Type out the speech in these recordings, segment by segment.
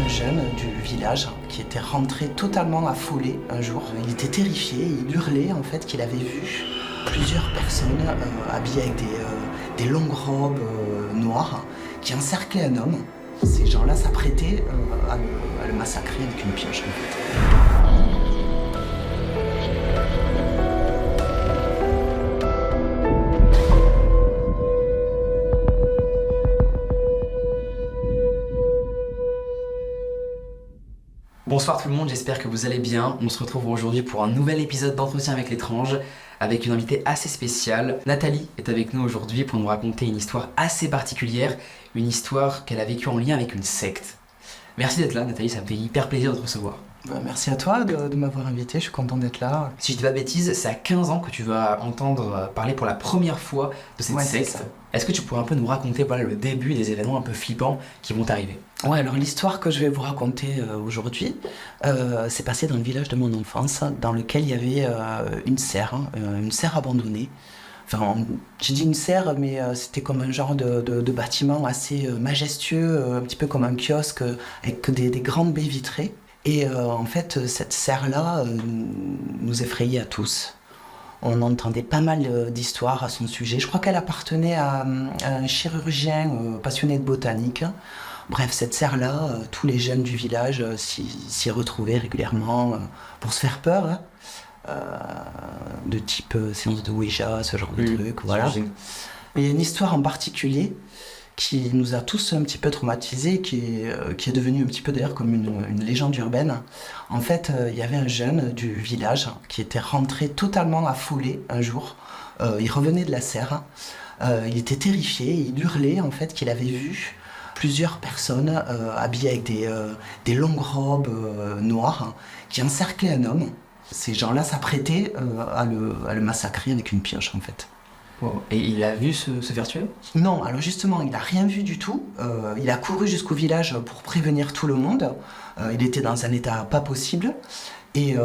un jeune du village qui était rentré totalement affolé un jour. Il était terrifié, il hurlait en fait qu'il avait vu plusieurs personnes habillées avec des longues robes noires qui encerclaient un homme. Ces gens-là s'apprêtaient à le massacrer avec une pioche en fait. Bonsoir tout le monde, j'espère que vous allez bien. On se retrouve aujourd'hui pour un nouvel épisode d'Entretien avec l'étrange avec une invitée assez spéciale. Nathalie est avec nous aujourd'hui pour nous raconter une histoire assez particulière, une histoire qu'elle a vécue en lien avec une secte. Merci d'être là Nathalie, ça me fait hyper plaisir de te recevoir. Merci à toi de m'avoir invité, je suis content d'être là. Si je dis pas bêtise, c'est à 15 ans que tu vas entendre parler pour la première fois de cette secte. Est-ce que tu pourrais un peu nous raconter le début des événements un peu flippants qui vont arriver? Ouais, alors l'histoire que je vais vous raconter aujourd'hui, s'est passée dans le village de mon enfance, dans lequel il y avait une serre abandonnée. Enfin, j'ai dit une serre, mais c'était comme un genre de bâtiment assez majestueux, un petit peu comme un kiosque, avec des grandes baies vitrées. Et en fait, cette serre-là nous effrayait à tous. On entendait pas mal d'histoires à son sujet. Je crois qu'elle appartenait à un chirurgien passionné de botanique. Bref, cette serre-là, tous les jeunes du village s'y retrouvaient régulièrement pour se faire peur, hein, de type séance de Ouija, ce genre de truc, voilà. Mais il y a une histoire en particulier qui nous a tous un petit peu traumatisés, qui est devenue un petit peu d'ailleurs comme une légende urbaine. En fait, il y avait un jeune du village qui était rentré totalement affolé un jour. Il revenait de la serre, il était terrifié, il hurlait en fait qu'il avait vu plusieurs personnes habillées avec des longues robes noires qui encerclaient un homme. Ces gens-là s'apprêtaient à le massacrer avec une pioche en fait. Wow. Et il a vu se faire tuer? Non, alors justement, il n'a rien vu du tout. Il a couru jusqu'au village pour prévenir tout le monde. Il était dans un état pas possible. Et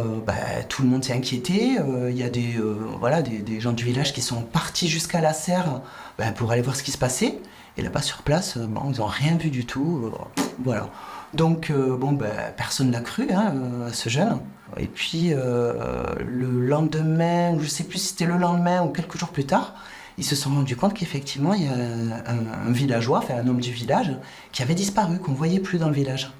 tout le monde s'est inquiété. Il y a des gens du village qui sont partis jusqu'à la serre pour aller voir ce qui se passait. Et là-bas sur place, ils n'ont rien vu du tout. Voilà. Donc, personne l'a cru, hein, ce jeune. Et puis, le lendemain, je ne sais plus si c'était le lendemain ou quelques jours plus tard, ils se sont rendus compte qu'effectivement, il y a un villageois, enfin un homme du village, qui avait disparu, qu'on ne voyait plus dans le village.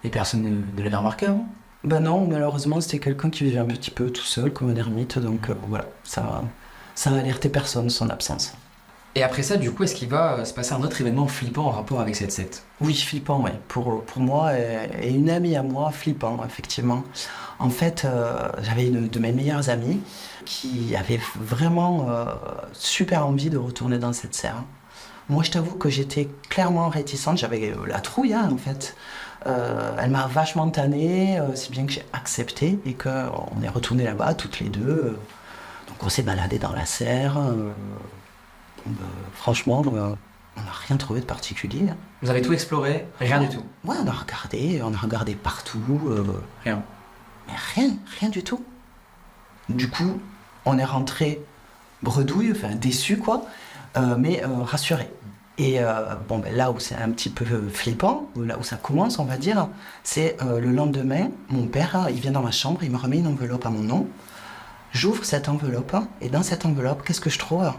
Et personne ne l'avait remarqué avant? Ben non, malheureusement, c'était quelqu'un qui vivait un petit peu tout seul, comme un ermite, donc voilà, ça a alerté personne, son absence. Et après ça, du coup, est-ce qu'il va se passer un autre événement flippant en rapport avec cette secte? Oui, flippant, oui. Pour moi et une amie à moi, flippant, effectivement. En fait, j'avais une de mes meilleures amies qui avait vraiment super envie de retourner dans cette serre. Moi, je t'avoue que j'étais clairement réticente, j'avais la trouille, hein, en fait. Elle m'a vachement tannée, si bien que j'ai accepté et qu'on est retourné là-bas, toutes les deux. Donc on s'est baladé dans la serre. Franchement, on n'a rien trouvé de particulier. Vous avez tout exploré? Rien du tout? Ouais, on a regardé partout. Rien? Mais rien du tout. Du coup, on est rentré bredouille, enfin déçu quoi, mais rassuré. Et là où c'est un petit peu flippant, là où ça commence, on va dire, c'est le lendemain, mon père, il vient dans ma chambre, il me remet une enveloppe à mon nom. J'ouvre cette enveloppe, et dans cette enveloppe, qu'est-ce que je trouve?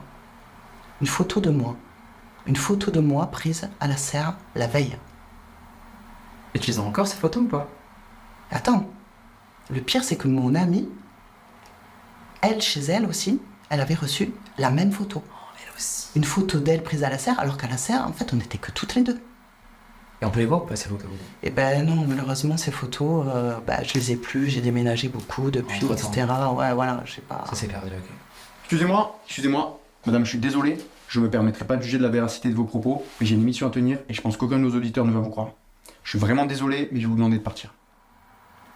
Une photo de moi. Une photo de moi prise à la serre la veille. Et tu les as encore ces photos ou pas? Attends, le pire c'est que mon amie, elle, chez elle aussi, elle avait reçu la même photo. Elle aussi. Une photo d'elle prise à la serre, alors qu'à la serre, en fait, on n'était que toutes les deux. Et on peut les voir ou pas ces photos? Eh ben non, malheureusement, ces photos, je les ai plus, j'ai déménagé beaucoup depuis, etc. Ouais, voilà, je sais pas. Ça s'est perdu, ok. Excusez-moi, madame, je suis désolé, je me permettrai pas de juger de la véracité de vos propos, mais j'ai une mission à tenir et je pense qu'aucun de nos auditeurs ne va vous croire. Je suis vraiment désolé, mais je vais vous demander de partir.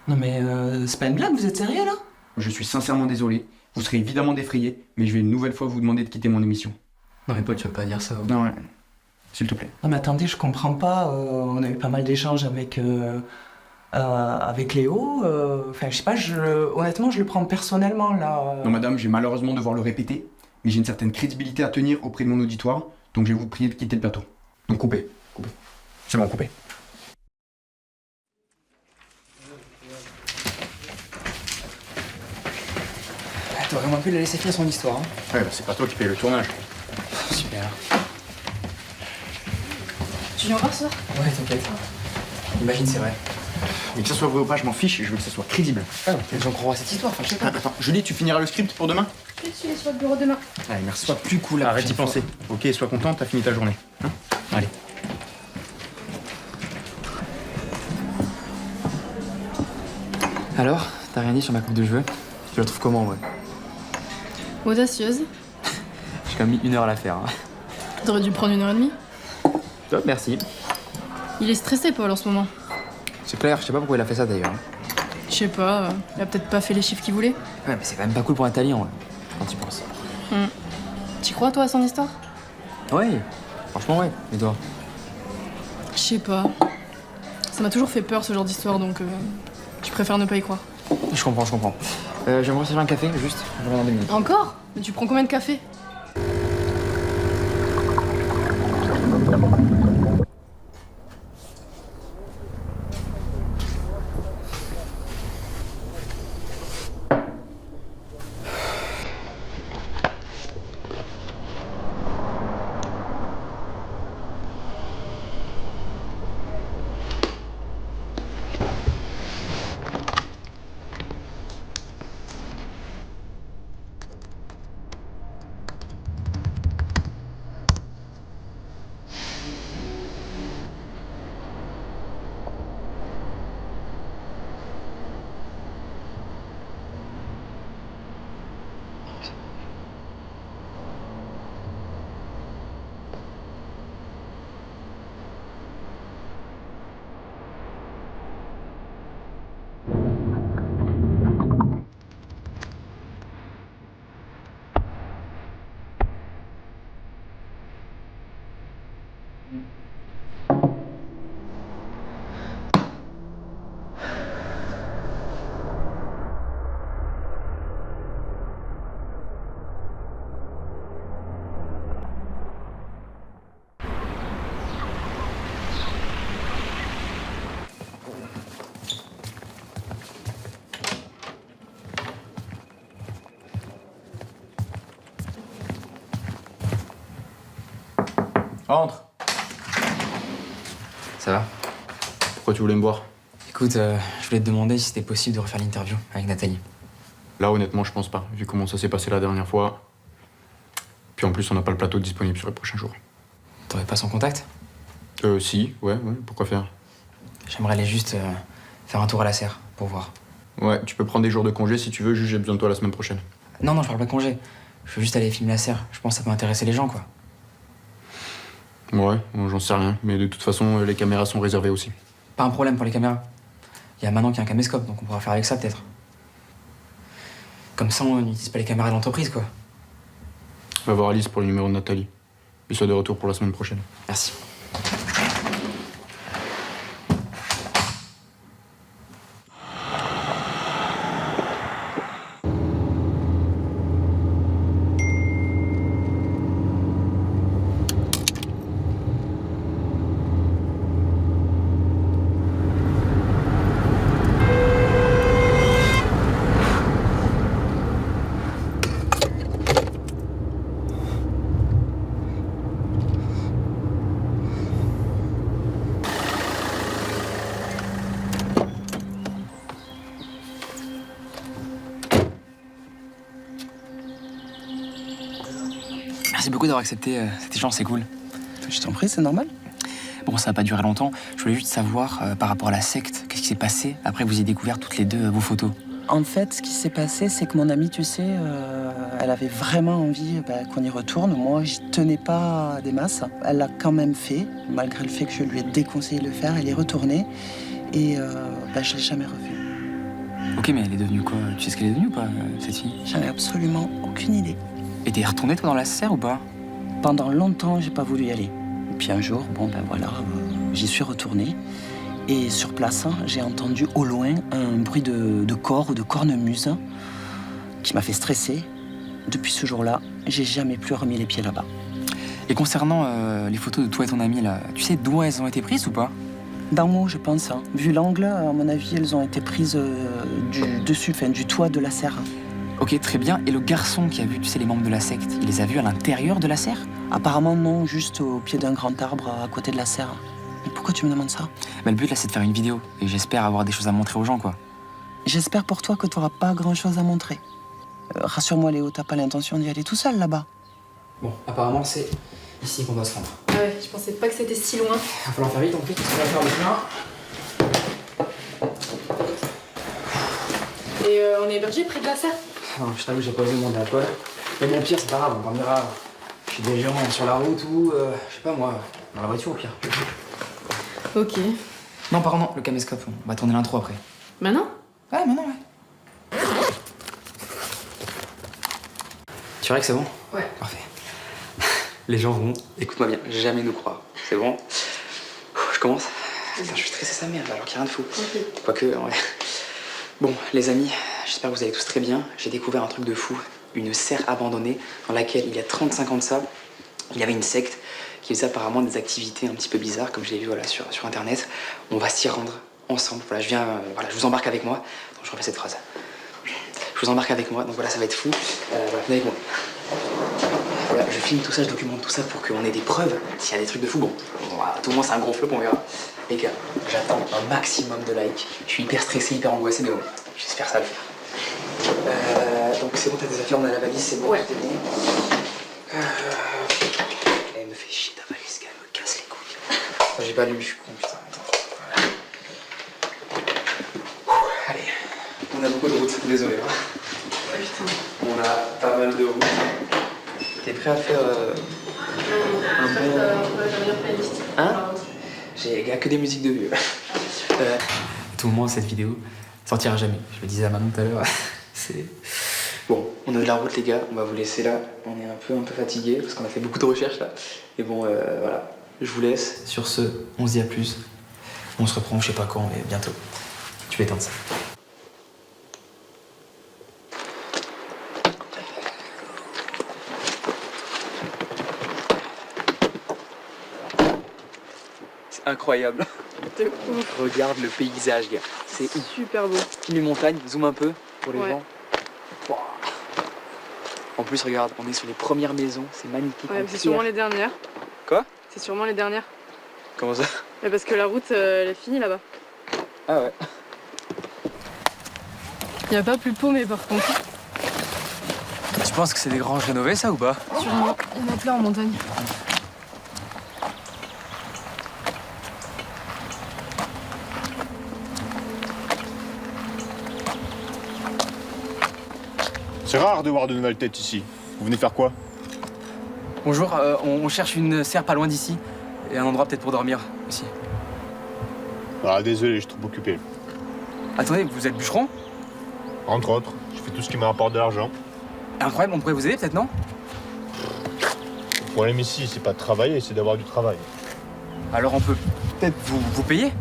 Non mais c'est pas une blague, vous êtes sérieux là? Je suis sincèrement désolé, vous serez évidemment défrayé, mais je vais une nouvelle fois vous demander de quitter mon émission. Non mais Paul, tu veux pas dire ça? Non, ouais. S'il te plaît. Non mais attendez, je comprends pas, on a eu pas mal d'échanges avec Léo, enfin je sais pas, honnêtement je le prends personnellement là. Non madame, j'ai malheureusement devoir le répéter, mais j'ai une certaine crédibilité à tenir auprès de mon auditoire, donc je vais vous prier de quitter le plateau. Donc coupez. C'est bon, coupez. T'aurais vraiment pu la laisser finir son histoire. Hein. Ouais, bah c'est pas toi qui paye le tournage. Super. Tu viens voir ça? Ouais, t'inquiète. Imagine, c'est vrai. Mais que ça soit vrai ou pas, je m'en fiche, je veux que ça soit crédible. Ah, les gens croient à cette histoire, enfin, je sais pas. Attends, Julie, tu finiras le script pour demain? Je suis sur le bureau demain. Allez, merci. Sois plus cool. la Arrête d'y prochaine penser. Ok, sois content, t'as fini ta journée. Hein? Allez. fois. Alors, t'as rien dit sur ma coupe de cheveux? Tu la trouves comment, ouais? Audacieuse. J'ai quand même mis 1 heure à la faire. Hein. T'aurais dû prendre 1h30. Top, merci. Il est stressé, Paul, en ce moment. C'est clair, je sais pas pourquoi il a fait ça d'ailleurs. Je sais pas, il a peut-être pas fait les chiffres qu'il voulait. Ouais, mais c'est quand même pas cool pour Nathalie, en vrai, quand tu penses. Tu crois, toi, à son histoire? Ouais, franchement, ouais. Et toi? Je sais pas. Ça m'a toujours fait peur, ce genre d'histoire, donc je préfère ne pas y croire. Je comprends, je comprends. J'aimerais me servir un café, juste. Je reviens dans 2 minutes. Encore? Mais tu prends combien de café? Rentre. Ça va? Pourquoi tu voulais me voir? Écoute, je voulais te demander si c'était possible de refaire l'interview avec Nathalie. Là, honnêtement, je pense pas, vu comment ça s'est passé la dernière fois. Puis en plus, on n'a pas le plateau disponible sur les prochains jours. T'aurais pas son contact? Si, ouais, pourquoi faire? J'aimerais aller juste faire un tour à la serre, pour voir. Ouais, tu peux prendre des jours de congé si tu veux, juste j'ai besoin de toi la semaine prochaine. Non, non, je parle pas de congé. Je veux juste aller filmer la serre. Je pense que ça peut intéresser les gens, quoi. Ouais, bon, j'en sais rien, mais de toute façon, les caméras sont réservées aussi. Pas un problème pour les caméras. Il y a Manon qui a un caméscope, donc on pourra faire avec ça, peut-être. Comme ça, on n'utilise pas les caméras de l'entreprise, quoi. Va voir Alice pour le numéro de Nathalie. Il soit de retour pour la semaine prochaine. Merci. Merci beaucoup d'avoir accepté cet échange, c'est cool. Je t'en prie, c'est normal. Bon, ça va pas durer longtemps. Je voulais juste savoir, par rapport à la secte, qu'est-ce qui s'est passé après que vous ayez découvert toutes les deux vos photos? En fait, ce qui s'est passé, c'est que mon amie, tu sais, elle avait vraiment envie qu'on y retourne. Moi, j'y tenais pas des masses. Elle l'a quand même fait, malgré le fait que je lui ai déconseillé de le faire. Elle est retournée et je l'ai jamais revue. Ok, mais elle est devenue quoi? Tu sais ce qu'elle est devenue ou pas, cette fille? J'en ai absolument aucune idée. Et t'es retournée, toi, dans la serre ou pas? Pendant longtemps, j'ai pas voulu y aller. Et puis un jour, j'y suis retournée. Et sur place, j'ai entendu au loin un bruit de corps ou de cornemuse qui m'a fait stresser. Depuis ce jour-là, j'ai jamais plus remis les pieds là-bas. Et concernant les photos de toi et ton ami, là, tu sais d'où elles ont été prises ou pas? D'en haut, je pense. Vu l'angle, à mon avis, elles ont été prises du dessus, du toit de la serre. Ok, très bien. Et le garçon qui a vu, tu sais, les membres de la secte, il les a vus à l'intérieur de la serre? Apparemment non, juste au pied d'un grand arbre à côté de la serre. Mais pourquoi tu me demandes ça? Bah, le but là, c'est de faire une vidéo. Et j'espère avoir des choses à montrer aux gens, quoi. J'espère pour toi que tu n'auras pas grand-chose à montrer. Rassure-moi Léo, t'as pas l'intention d'y aller tout seul là-bas. Bon, apparemment, c'est ici qu'on doit se rendre. Ah ouais, je pensais pas que c'était si loin. Il va falloir faire vite en plus, parce qu'on va faire le plein. Et on est hébergé près de la serre? Non, je t'avoue, j'ai pas osé demander à Paul. Mais bon, au pire, c'est pas grave, on dormira chez des gens sur la route ou, je sais pas moi, dans la voiture au pire. Ok. Non, pardon, non, le caméscope, on va tourner l'intro après. Maintenant? Ouais, maintenant, ouais. Tu verrais que c'est bon? Ouais. Parfait. Les gens vont, écoute-moi bien, jamais nous croire. C'est bon? Je commence? Putain, je suis stressé sa merde alors qu'il n'y a rien de fou. Ok. Quoique, ouais. Bon, les amis, j'espère que vous allez tous très bien. J'ai découvert un truc de fou. Une serre abandonnée dans laquelle, il y a 35 ans de ça, il y avait une secte qui faisait apparemment des activités un petit peu bizarres, comme je l'ai vu voilà, sur internet. On va s'y rendre ensemble. Voilà, je vous embarque avec moi. Attends, je refais cette phrase. Je vous embarque avec moi, donc voilà, ça va être fou. Voilà, venez avec moi. Voilà, je filme tout ça, je documente tout ça pour qu'on ait des preuves. S'il y a des trucs de fou, bon, à tout le monde c'est un gros flop, on verra. Les gars, j'attends un maximum de likes. Je suis hyper stressé, hyper angoissé, mais bon, j'espère ça le faire. Donc c'est bon, t'as des affaires, on a la valise, c'est bon, Ouais. tout est bon. Elle me fait chier ta valise, elle me casse les couilles. Enfin, j'ai pas lu, je suis con, putain. Allez, on a beaucoup de routes, désolé. Hein. Ouais, putain. On a pas mal de routes. T'es prêt à faire un bon... Hein? Il n'y a que des musiques de vieux. Tout le monde, cette vidéo sortira jamais. Je le disais à Manon tout à l'heure. C'est... Bon, on a de la route les gars, on va vous laisser là. On est un peu fatigué parce qu'on a fait beaucoup de recherches là. Et bon, voilà, je vous laisse. Sur ce, on se dit à plus. On se reprend, je sais pas quand, mais bientôt. Tu vas éteindre ça. C'est incroyable. C'est ouf. Regarde le paysage, gars. C'est Super beau. les montagnes, zoom un peu pour les Ouais. gens. Wow. En plus, regarde, on est sur les premières maisons, c'est magnifique. Ouais, en mais c'est pierre. sûrement les dernières. Quoi? C'est sûrement les dernières. Comment ça? Mais parce que la route, elle est finie là-bas. Ah ouais. Y a pas plus paumé par contre. Tu penses que c'est des granges rénovées, ça, ou pas? Sûrement. Il y en a plein en montagne. C'est rare de voir de nouvelles têtes ici. Vous venez faire quoi? Bonjour, on cherche une serre pas loin d'ici. Et un endroit peut-être pour dormir aussi. Ah désolé, je suis trop occupé. Attendez, vous êtes bûcheron? Entre autres, je fais tout ce qui me rapporte de l'argent. Incroyable, on pourrait vous aider peut-être, non? Le problème ici, c'est pas de travailler, c'est d'avoir du travail. Alors on peut peut-être vous payer?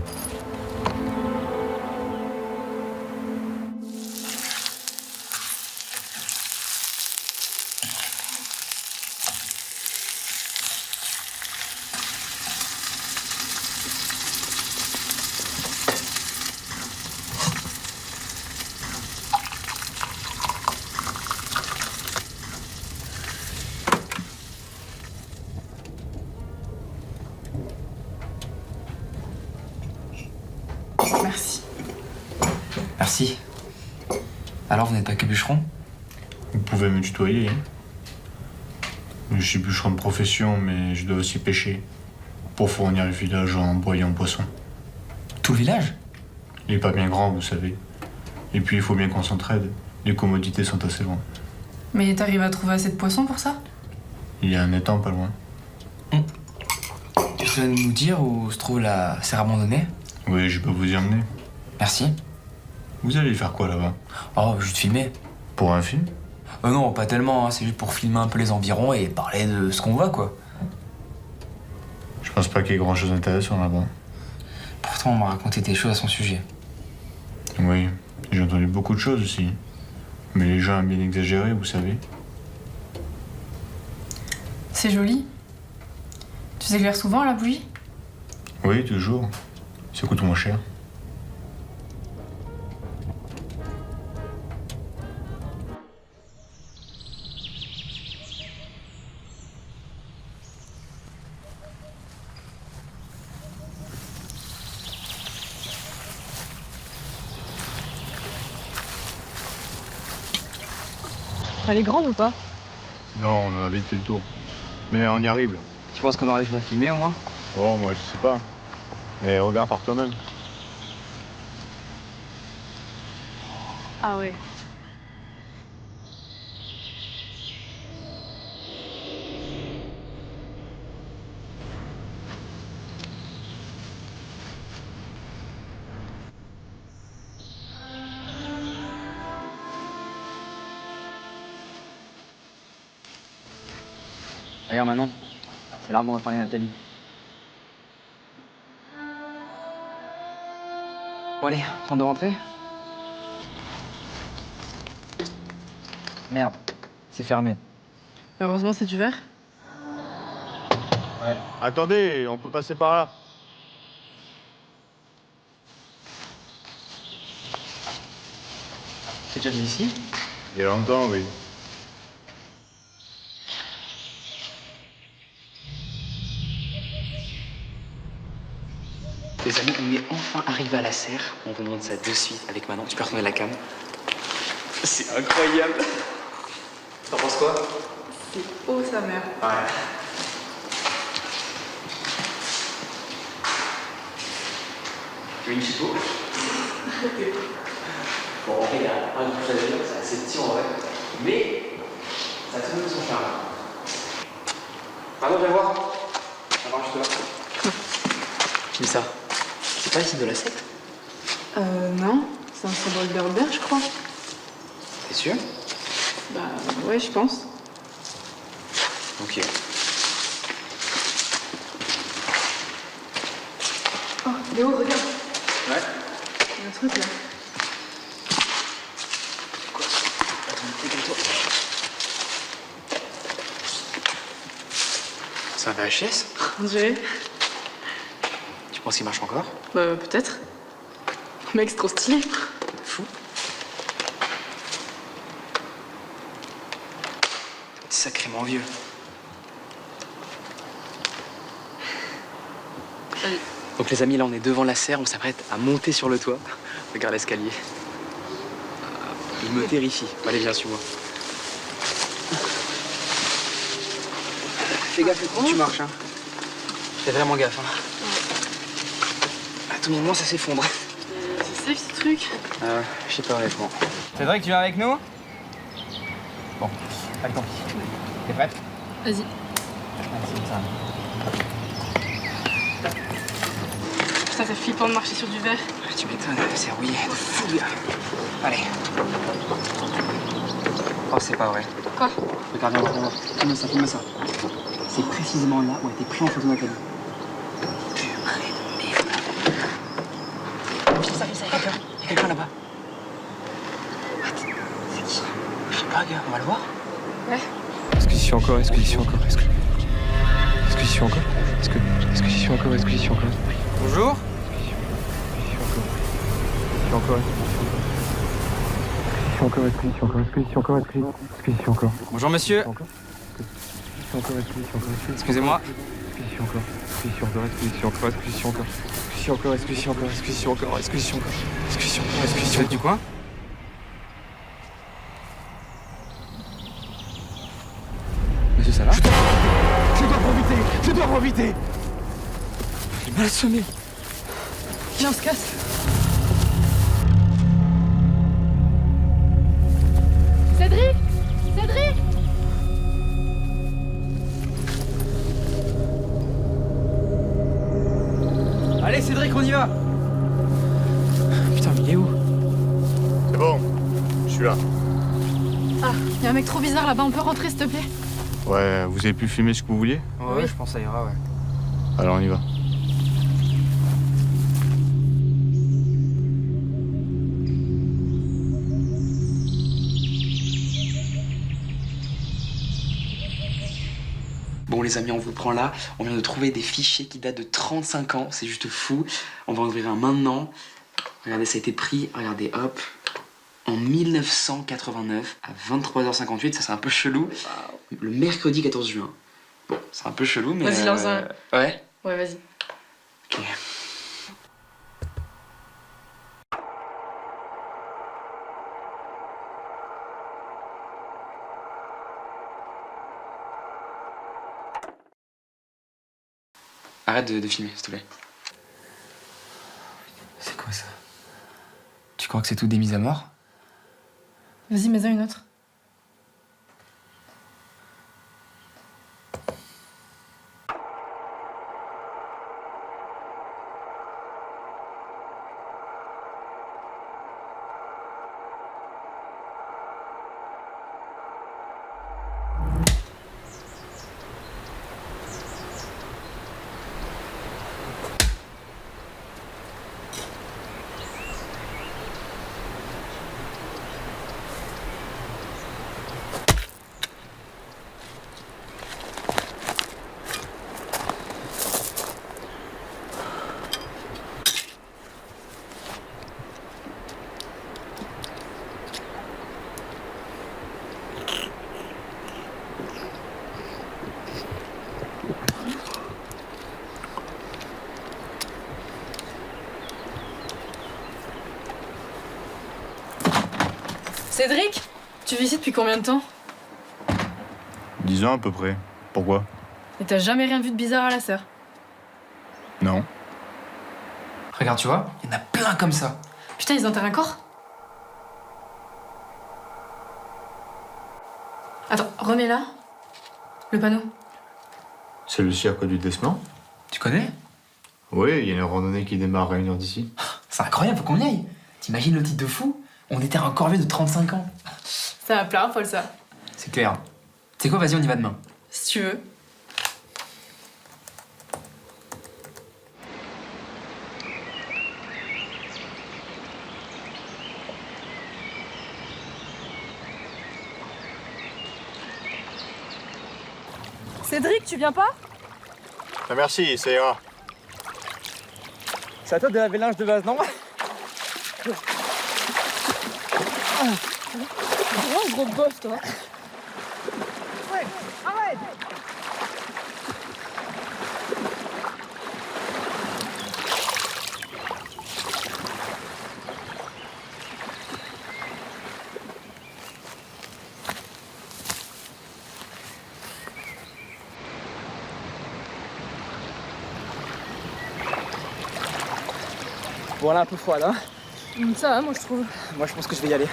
Merci. Merci. Alors vous n'êtes pas que bûcheron? Vous pouvez me tutoyer. Hein. Je suis bûcheron de profession, mais je dois aussi pêcher pour fournir le village en bois et en poisson. Tout le village? Il est pas bien grand, vous savez. Et puis il faut bien qu'on s'entraide. Les commodités sont assez loin. Mais t'arrives à trouver assez de poissons pour ça? Il y a un étang pas loin. Tu peux nous dire où se trouve la serre abandonnée? Oui, je peux vous y emmener. Merci. Vous allez faire quoi là-bas? Oh, juste filmer. Pour un film? Non, pas tellement, hein. C'est juste pour filmer un peu les environs et parler de ce qu'on voit, quoi. Je pense pas qu'il y ait grand-chose d'intéressant là-bas. Pourtant, on m'a raconté des choses à son sujet. Oui, j'ai entendu beaucoup de choses aussi. Mais les gens aiment bien exagérer, vous savez. C'est joli. Tu s'éclaires souvent à la bougie? Oui, toujours. Ça coûte moins cher. Elle est grande ou pas? Non, on a vite fait le tour. Mais on y arrive là. Tu penses qu'on aurait pu la filmer au moins? Oh, moi je sais pas. Mais regarde par toi-même. Ah ouais. Regarde maintenant, c'est l'arbre dont on va parler Nathalie. Bon allez, temps de rentrer. Merde, c'est fermé. Heureusement, c'est du verre. Ouais. Attendez, on peut passer par là. T'es déjà venu ici? Il y a longtemps, oui. Les amis, on est enfin arrivé à la serre. On vous montre ça de suite avec Manon. Tu peux retourner la cam. C'est incroyable. T'en penses quoi? C'est haut, sa mère. Ouais. Tu veux une chipo? Bon, en vrai, il y a pas grand chose à dire, c'est assez petit en vrai. Mais ça a tout de même son charme. Manon, viens voir. Viens voir juste là. Qui dit ça? C'est pas le site de la secte? Non. C'est un symbole berbère, je crois. T'es sûr? Bah, ouais, je pense. Ok. Oh, Léo, regarde. Ouais. Il y a un truc là. Quoi? Attends, décale-toi. C'est un VHS? On dirait. Tu penses qu'il marche encore? Bah, peut-être. Mec, c'est trop stylé. Fou. C'est sacrément vieux. Allez. Donc les amis, là on est devant la serre, on s'apprête à monter sur le toit. Regarde l'escalier. Il me terrifie. Allez, viens, suis-moi. Fais gaffe quand tu marches, hein. Fais vraiment gaffe, hein. À tout moment, ça s'effondre. C'est safe, ce truc. Je sais pas honnêtement. Cédric, tu viens avec nous? Bon, allez, tant pis. T'es prête? Vas-y. Allez, c'est ça. Putain, c'est flippant de marcher sur du verre. Tu m'étonnes, c'est rouillé de fou, gars. Allez. Oh, c'est pas vrai. Quoi? Regarde, viens voir. Filme ça, filme ça. C'est précisément là où a été pris en photo Nathalie. Purée de merde. Ça, il y a quelqu'un. Il y a quelqu'un là-bas. What? C'est qui? Je sais pas, gars, on va le voir. Ouais. Est-ce que j'y suis encore? Est-ce que j'y suis encore? Est-ce que j'y suis encore? Est-ce que j'y suis encore? Est-ce que j'y suis encore? Bonjour. J'y suis encore. Est-ce que j'y suis encore? Est-ce que j'y suis encore? Est-ce que j'y suis encore? Bonjour monsieur. Encore? Encore? Est-ce que j'y suis encore? Excusez-moi. Est-ce que j'y suis encore? Est-ce que j'y suis encore? Est-ce que j'y suis encore? Est-ce que j'y suis encore? Est-ce que j'y suis encore? Est-ce que j'y suis encore? Est-ce que j'y suis encore? Est-ce que j'y suis encore? Est-ce que j'y suis Vous êtes du coin? Monsieur Salah? Je dois profiter. J'ai mal assommé. Viens, on se casse. Cédric! Cédric! Allez Cédric, on y va. Putain, mais il est où? C'est bon, je suis là. Ah, y a un mec trop bizarre là-bas, on peut rentrer s'il te plaît? Ouais, vous avez pu filmer ce que vous vouliez? Ouais, je pense que ça ira, ouais. Alors on y va. Bon les amis, on vous prend là. On vient de trouver des fichiers qui datent de 35 ans. C'est juste fou. On va en ouvrir un maintenant. Regardez, ça a été pris. Regardez, hop. En 1989, à 23h58. Ça, c'est un peu chelou. Le mercredi 14 juin. Bon, c'est un peu chelou, mais... Vas-y, lance un. Ouais. Ouais, vas-y. Ok. Arrête de filmer, s'il te plaît. C'est quoi ça? Tu crois que c'est tout des mises à mort? Vas-y, mets-en une autre. Cédric, tu vis ici depuis combien de temps? 10 ans à peu près. Pourquoi? Et t'as jamais rien vu de bizarre à la serre? Non. Regarde, tu vois, il y en a plein comme ça. Putain, ils enterrent un corps? Attends, remets là. Le panneau. C'est le cirque du Desman? Tu connais? Oui, il y a une randonnée qui démarre à 1h d'ici. C'est incroyable, faut qu'on y aille. T'imagines le titre de fou? On déterre un corvier de 35 ans. Ça va plaire, Paul, ça. C'est clair. C'est quoi, vas-y, on y va demain. Si tu veux. Cédric, tu viens pas? Ah, merci, ça ira. C'est à toi de laver le linge de base, non? Vraiment un gros boss, toi. Ouais, arrête! Bon, là, un peu froide, hein? Ça va, moi, je trouve. Moi, je pense que je vais y aller.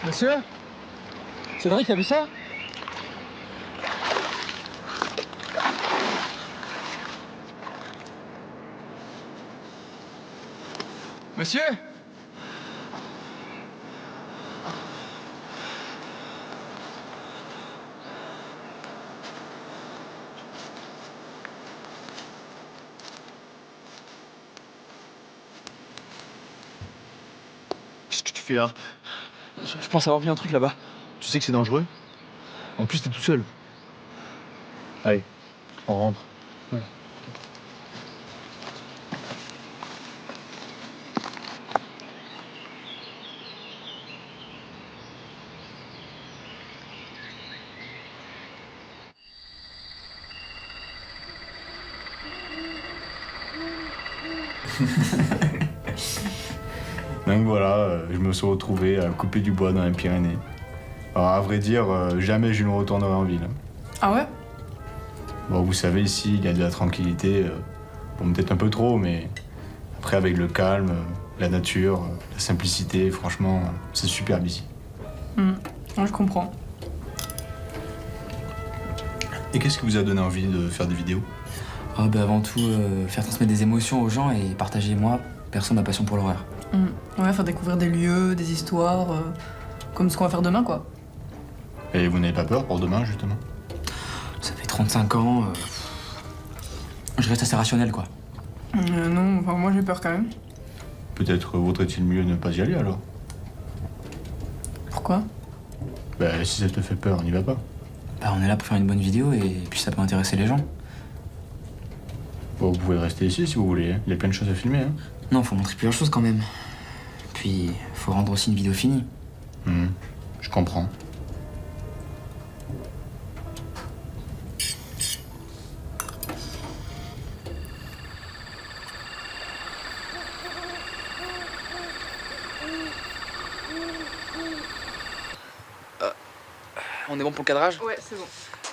Monsieur? Cédric, t'as vu ça? Monsieur? Qu'est-ce que tu fais là? Je pense avoir vu un truc là-bas. Tu sais que c'est dangereux? En plus, t'es tout seul. Allez, on rentre. Ouais. Donc voilà, je me suis retrouvé à couper du bois dans les Pyrénées. Alors à vrai dire, jamais je ne retournerai en ville. Ah ouais? Bon, vous savez, ici, il y a de la tranquillité. Bon, peut-être un peu trop, mais après, avec le calme, la nature, la simplicité, franchement, c'est superbe ici. Ouais, je comprends. Et qu'est-ce qui vous a donné envie de faire des vidéos? Oh, bah avant tout, faire transmettre des émotions aux gens et partager, moi, perso, ma passion pour l'horreur. Ouais, faire découvrir des lieux, des histoires, comme ce qu'on va faire demain, quoi. Et vous n'avez pas peur pour demain, justement? Ça fait 35 ans, je reste assez rationnel, quoi. Non, enfin, moi j'ai peur quand même. Peut-être vaudrait-il mieux ne pas y aller, alors? Pourquoi? Bah, si ça te fait peur, n'y va pas. Bah, on est là pour faire une bonne vidéo et puis ça peut intéresser les gens. Bon, vous pouvez rester ici si vous voulez, hein. Il y a plein de choses à filmer, hein. Non, faut montrer plusieurs choses quand même. Puis, faut rendre aussi une vidéo finie. Je comprends. On est bon pour le cadrage? Ouais, c'est bon.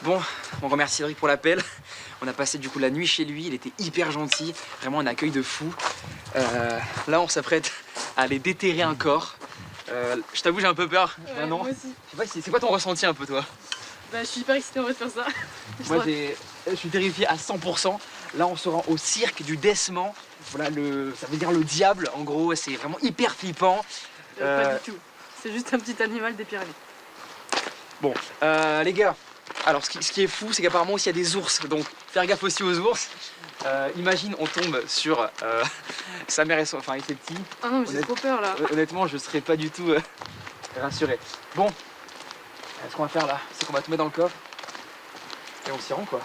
Bon, on remercie Cédric pour l'appel. On a passé du coup la nuit chez lui, il était hyper gentil, vraiment un accueil de fou. Là on s'apprête à aller déterrer un corps. Je t'avoue j'ai un peu peur, Ouais, vraiment. moi aussi. Je sais pas, c'est quoi ton ressenti un peu toi? Bah, je suis hyper excitée en vrai de faire ça. Moi je suis terrifié à 100%. Là on se rend au cirque du décement. Voilà, ça veut dire le diable en gros, c'est vraiment hyper flippant. Pas du tout. C'est juste un petit animal des Pyrénées. Bon, les gars, alors ce qui est fou, c'est qu'apparemment aussi il y a des ours, donc faire gaffe aussi aux ours. Imagine, on tombe sur sa mère et ses petits. Ah non, mais j'ai trop peur là. Honnêtement, je serais pas du tout rassuré. Bon, ce qu'on va faire là, c'est qu'on va tout mettre dans le coffre et on s'y rend quoi.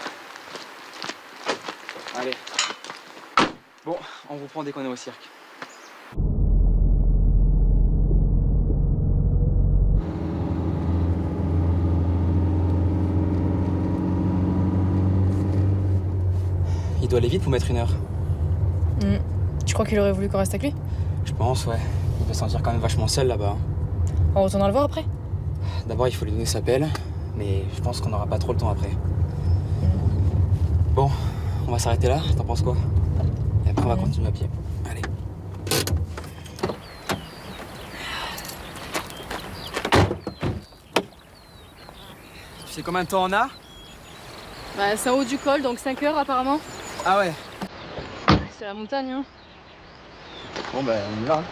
Allez. Bon, on vous prend dès qu'on est au cirque. Il doit aller vite pour mettre 1 heure. Tu crois qu'il aurait voulu qu'on reste avec lui? Je pense, ouais. Il va se sentir quand même vachement seul là-bas. On retournera le voir après? D'abord, il faut lui donner sa pelle, mais je pense qu'on n'aura pas trop le temps après. Bon, on va s'arrêter là, t'en penses quoi? Et après, on va continuer à pied. Allez. Tu sais combien de temps on a? Bah, c'est en haut du col, donc 5 heures apparemment. Ah ouais. C'est la montagne, hein. Bon, bah, on y va.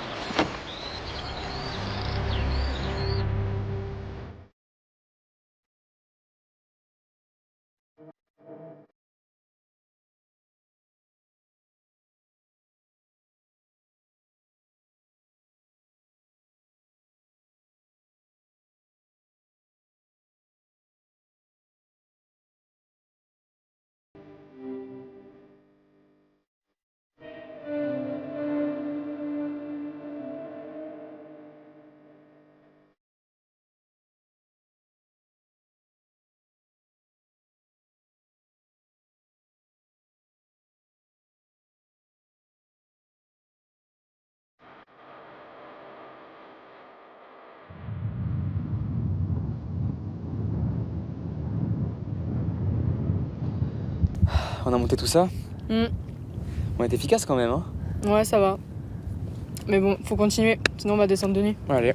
On a monté tout ça. On est efficace quand même, hein. Ouais, ça va. Mais bon, faut continuer, sinon on va descendre de nuit. Allez.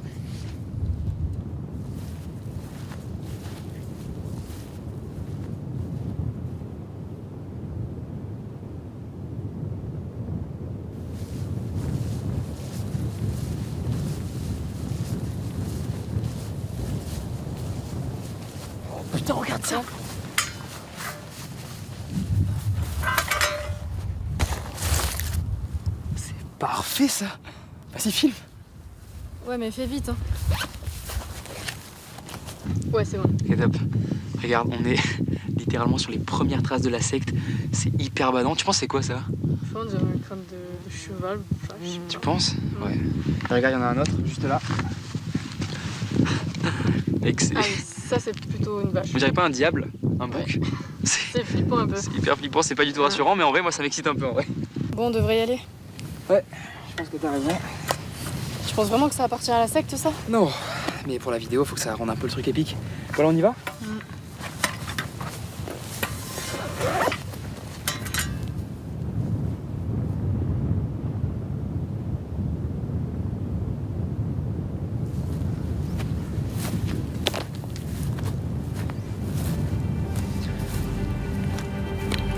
Oh putain, regarde ça! C'est parfait ça! Vas-y, filme! Ouais, mais fais vite, hein. Ouais, c'est bon. Ok, top. Regarde, on est littéralement sur les premières traces de la secte. C'est hyper badant. Tu penses c'est quoi ça? Je pense que une crâne de cheval. Tu penses? Ouais. Regarde, il y en a un autre juste là. Mec, Ah, mais ça, c'est plutôt une vache. on dirait pas un diable, un bouc. C'est flippant un peu. C'est hyper flippant, c'est pas du tout rassurant, mais en vrai, moi ça m'excite un peu en vrai. Bon, on devrait y aller. Ouais, je pense que t'as raison. Tu penses vraiment que ça va partir à la secte, ça? Non, mais pour la vidéo, faut que ça rende un peu le truc épique. Voilà, on y va?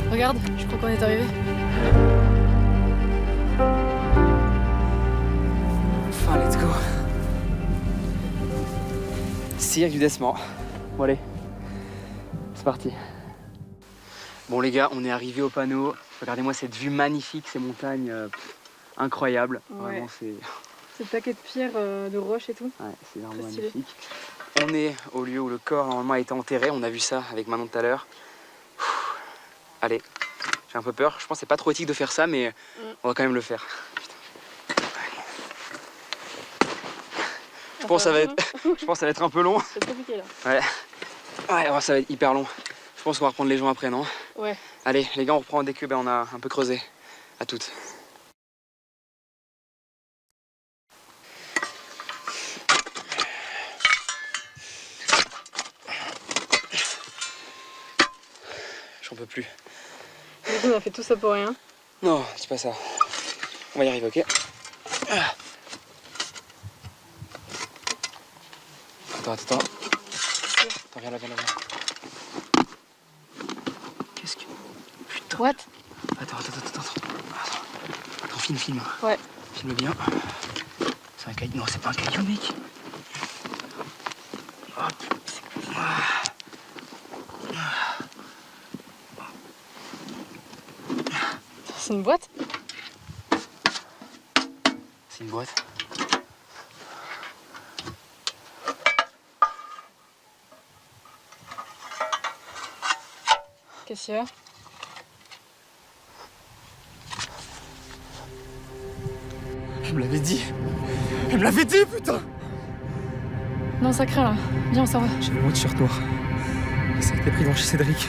Regarde, je crois qu'on est arrivé. Enfin, let's go. Cirque du Décement. Bon allez, c'est parti. Bon les gars, on est arrivé au panneau. Regardez-moi cette vue magnifique, ces montagnes incroyables. Ouais. Vraiment, c'est C'est le paquet de pierres, de roches et tout. ouais, c'est vraiment Très stylé. magnifique. On est au lieu où le corps normalement a été enterré. On a vu ça avec Manon tout à l'heure. Allez, j'ai un peu peur. Je pense que c'est pas trop éthique de faire ça, mais on va quand même le faire. Putain. Je pense que ça va être, je pense que ça va être un peu long. C'est compliqué là. Ouais, ça va être hyper long. Je pense qu'on va reprendre les gens après, non? Ouais. Allez, les gars, on reprend dès que on a un peu creusé. À toutes. peux plus. On a fait tout ça pour rien. Non, dis pas ça. On va y arriver, ok? Attends. Attends, viens là. Qu'est-ce que... Putain. What? Attends. Attends, filme. Ouais. Filme bien. C'est un caillou. Non, c'est pas un caillou, mec. Hop. C'est une boîte? C'est une boîte. Qu'est-ce qu'il y a? Elle me l'avait dit, putain! Non, ça craint là. Viens, on s'en va. J'avais mon t-shirt noir. Ça a été pris dans chez Cédric.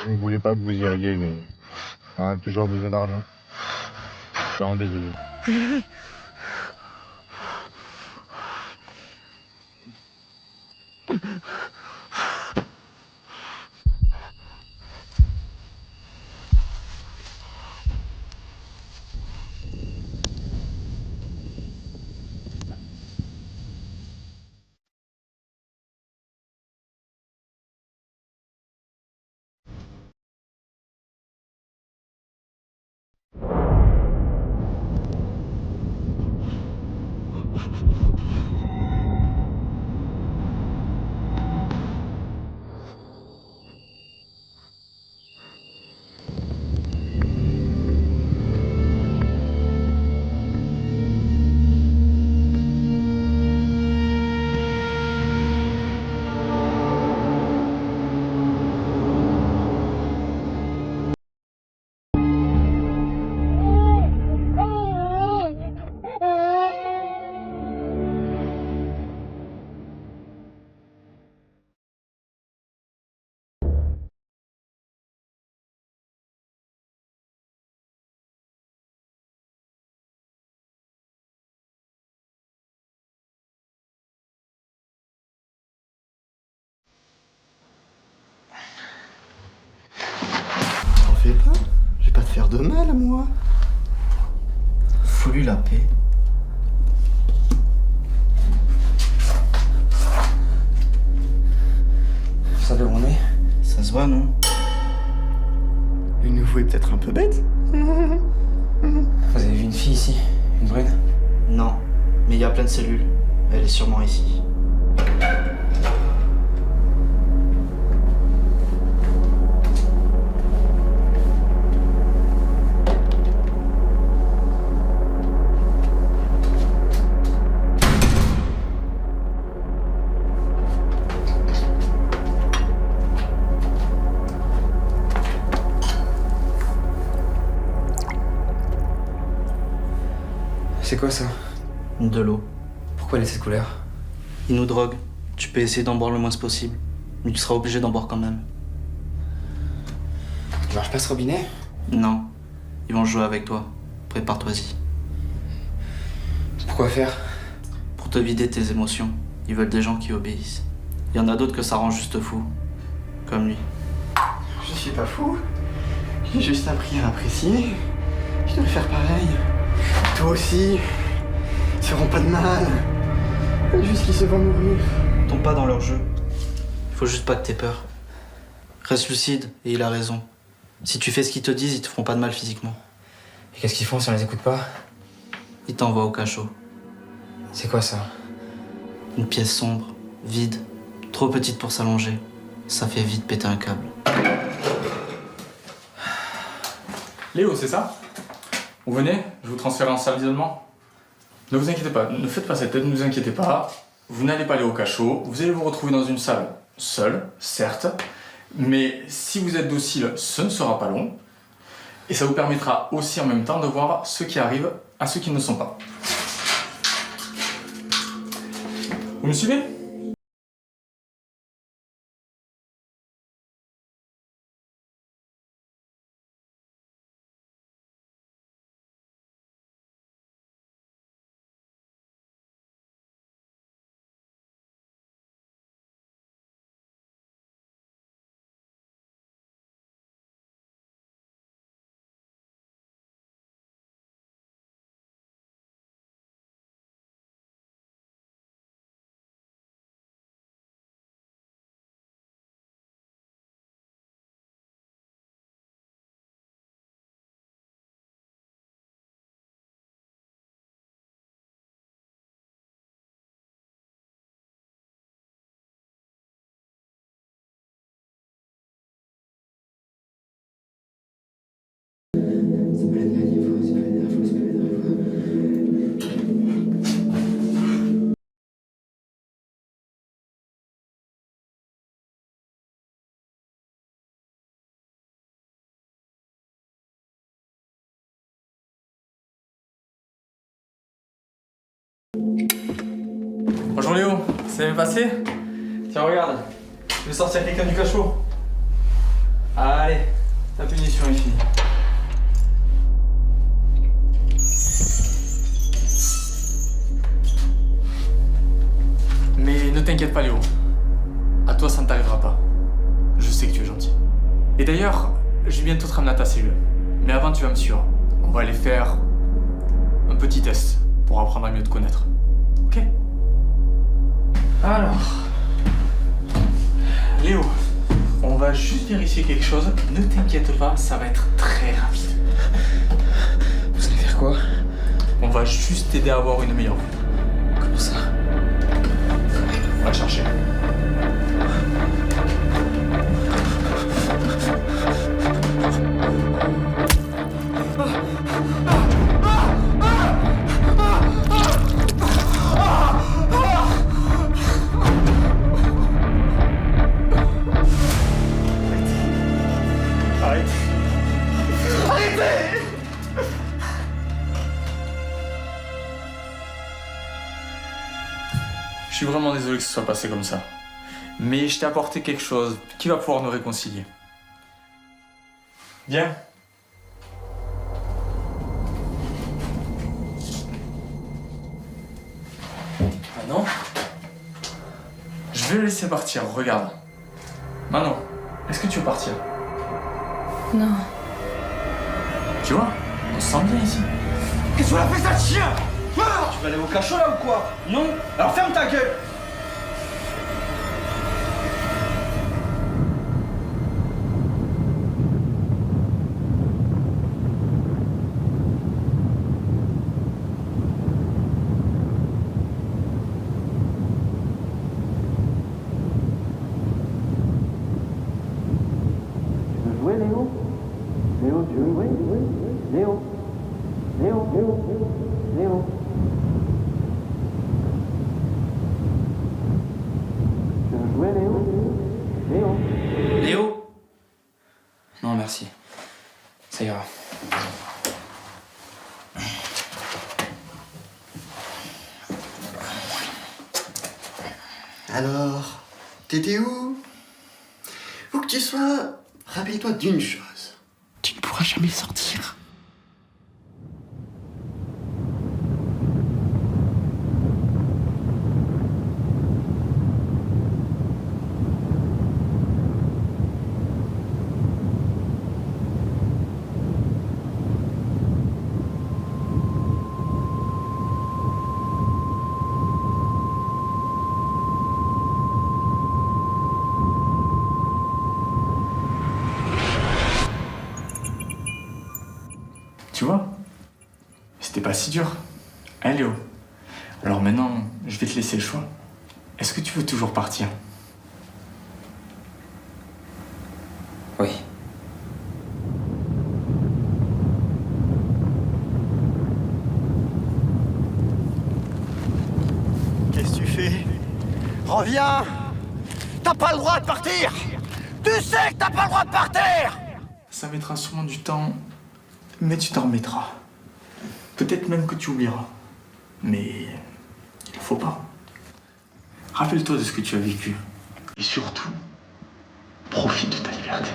Je ne voulais pas que vous y alliez, mais on a toujours besoin d'argent. Je suis vraiment désolé. T'en fais pas, je vais pas te faire de mal, moi. Fous-lui la paix. Vous savez où on est? Ça se voit, non? Le nouveau est peut-être un peu bête. Vous avez vu une fille ici? Une brune? Non, mais il y a plein de cellules. Elle est sûrement ici. C'est quoi ça? De l'eau. Pourquoi elle est de cette couleur? Ils nous droguent. Tu peux essayer d'en boire le moins possible. Mais tu seras obligé d'en boire quand même. Il marche pas ce robinet? Non. Ils vont jouer avec toi. Prépare-toi-y. Pourquoi faire? Pour te vider tes émotions. Ils veulent des gens qui obéissent. Il y en a d'autres que ça rend juste fou. Comme lui. Je suis pas fou. J'ai juste appris à apprécier. Je dois faire pareil. Toi aussi. Ils te feront pas de mal. Juste qu'ils se vont mourir. Tombe pas dans leur jeu. Il faut juste pas que t'aies peur. Reste lucide, et il a raison. Si tu fais ce qu'ils te disent, ils te feront pas de mal physiquement. Et qu'est-ce qu'ils font si on les écoute pas? Ils t'envoient au cachot. C'est quoi ça? Une pièce sombre, vide, trop petite pour s'allonger. Ça fait vite péter un câble. Léo, c'est ça? Vous venez? Je vous transfère en salle d'isolement. Ne vous inquiétez pas, ne faites pas cette tête, ne vous inquiétez pas. Vous n'allez pas aller au cachot, vous allez vous retrouver dans une salle seule, certes, mais si vous êtes docile, ce ne sera pas long. Et ça vous permettra aussi en même temps de voir ce qui arrive à ceux qui ne le sont pas. Vous me suivez? Bonjour Léo, ça bien passé? Tiens regarde, je vais sortir quelqu'un du cachot. Allez, ta punition est finie. Mais ne t'inquiète pas Léo, à toi ça ne t'arrivera pas. Je sais que tu es gentil. Et d'ailleurs, je vais bientôt te ramener à ta cellule. Mais avant tu vas me suivre. On va aller faire un petit test pour apprendre à mieux te connaître. Ok? Alors, Léo, on va juste vérifier quelque chose. Ne t'inquiète pas, ça va être très rapide. Vous allez faire quoi? On va juste t'aider à avoir une meilleure vue. Comment ça? On va le chercher. Je suis vraiment désolé que ce soit passé comme ça. Mais je t'ai apporté quelque chose qui va pouvoir nous réconcilier. Viens. Manon? Je vais le laisser partir, regarde. Manon, est-ce que tu veux partir? Non. Tu vois, on se sent bien ici. Qu'est-ce que tu as fait, ça, chien? Tu vas aller au cachot là ou quoi? Non? Alors ferme ta gueule! Léo? Non, merci. Ça ira. Alors, t'étais où? Où que tu sois, rappelle-toi d'une chose. Tu ne pourras jamais sortir. Tu vois, c'était pas si dur. Hein, Léo? Alors maintenant, je vais te laisser le choix. Est-ce que tu veux toujours partir? Oui. Qu'est-ce que tu fais? Reviens! T'as pas le droit de partir! Tu sais que t'as pas le droit de partir! Ça mettra sûrement du temps, mais tu t'en remettras. Peut-être même que tu oublieras. Mais il faut pas. Rappelle-toi de ce que tu as vécu. Et surtout, profite de ta liberté.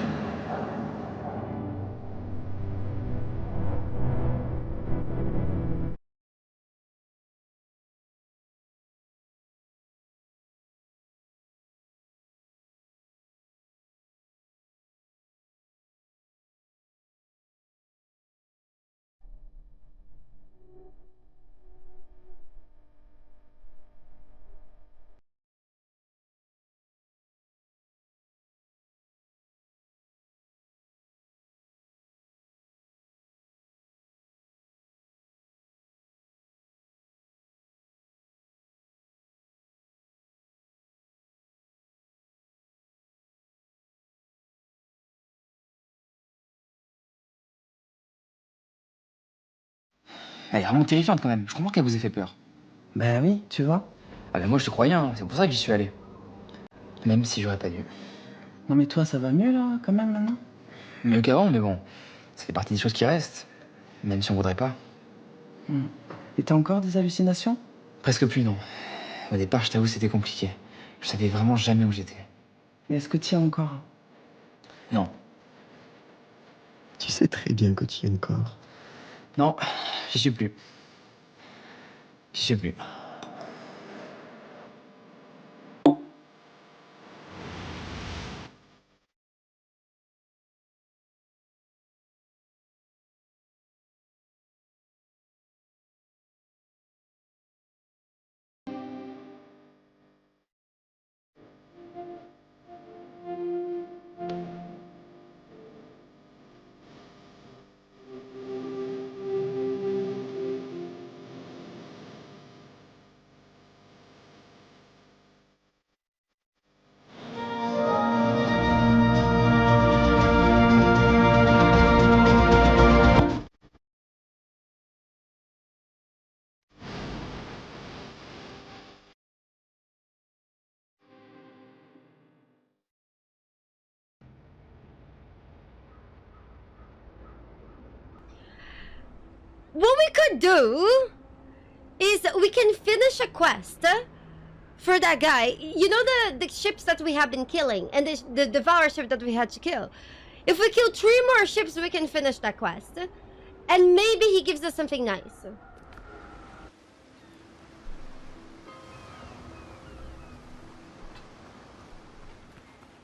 Elle est vraiment terrifiante quand même. Je comprends qu'elle vous ait fait peur. Ben oui, tu vois. Ah ben moi je te croyais, hein. C'est pour ça que j'y suis allé. Même si j'aurais pas dû. Non mais toi, ça va mieux là, quand même, maintenant? Mieux qu'avant, mais bon. Ça fait partie des choses qui restent. Même si on voudrait pas. Et t'as encore des hallucinations? Presque plus, non. Au départ, je t'avoue, c'était compliqué. Je savais vraiment jamais où j'étais. Mais est-ce que t'y es encore? Non. Tu sais très bien que tu y es encore. Non, j'y suis plus. J'y suis plus. What we could do is we can finish a quest for that guy. You know the ships that we have been killing and the Devourer ship that we had to kill. If we kill 3 more ships, we can finish that quest. And maybe he gives us something nice.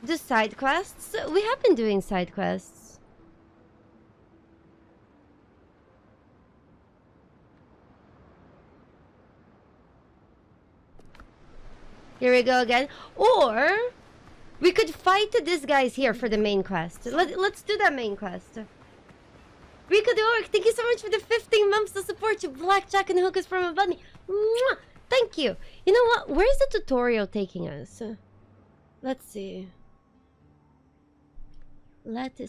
The side quests? We have been doing side quests. Here we go again. Or we could fight these guys here for the main quest. Let's do that main quest. Rico the Orc, thank you so much for the 15 months of support to Blackjack and Hookers from a bunny. Mwah! Thank you. You know what? Where's the tutorial taking us? Let's see. Let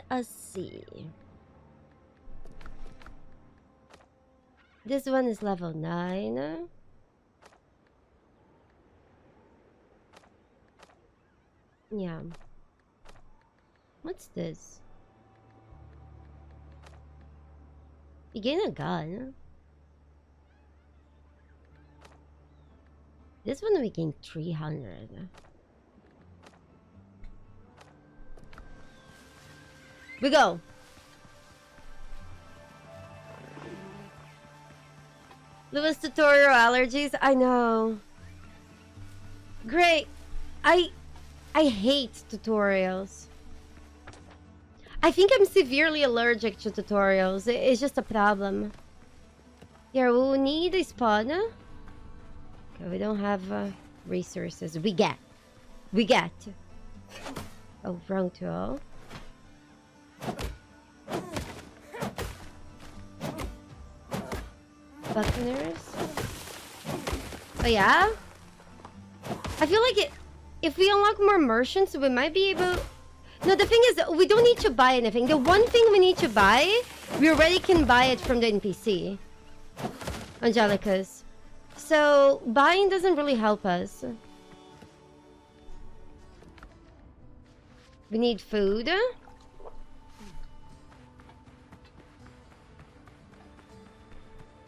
us see. This one is level 9. Yeah. What's this? You gain a gun. This one we gain 300. We go. Lewis tutorial allergies. I know. Great. I hate tutorials. I think I'm severely allergic to tutorials. It's just a problem. Here, we'll need a spawn. Okay, we don't have resources. We get. Oh, wrong tool. Buccaneers. Oh yeah? I feel like if we unlock more merchants, we might be able... No, the thing is, we don't need to buy anything. The one thing we need to buy, we already can buy it from the NPC. Angelicas. So, buying doesn't really help us. We need food.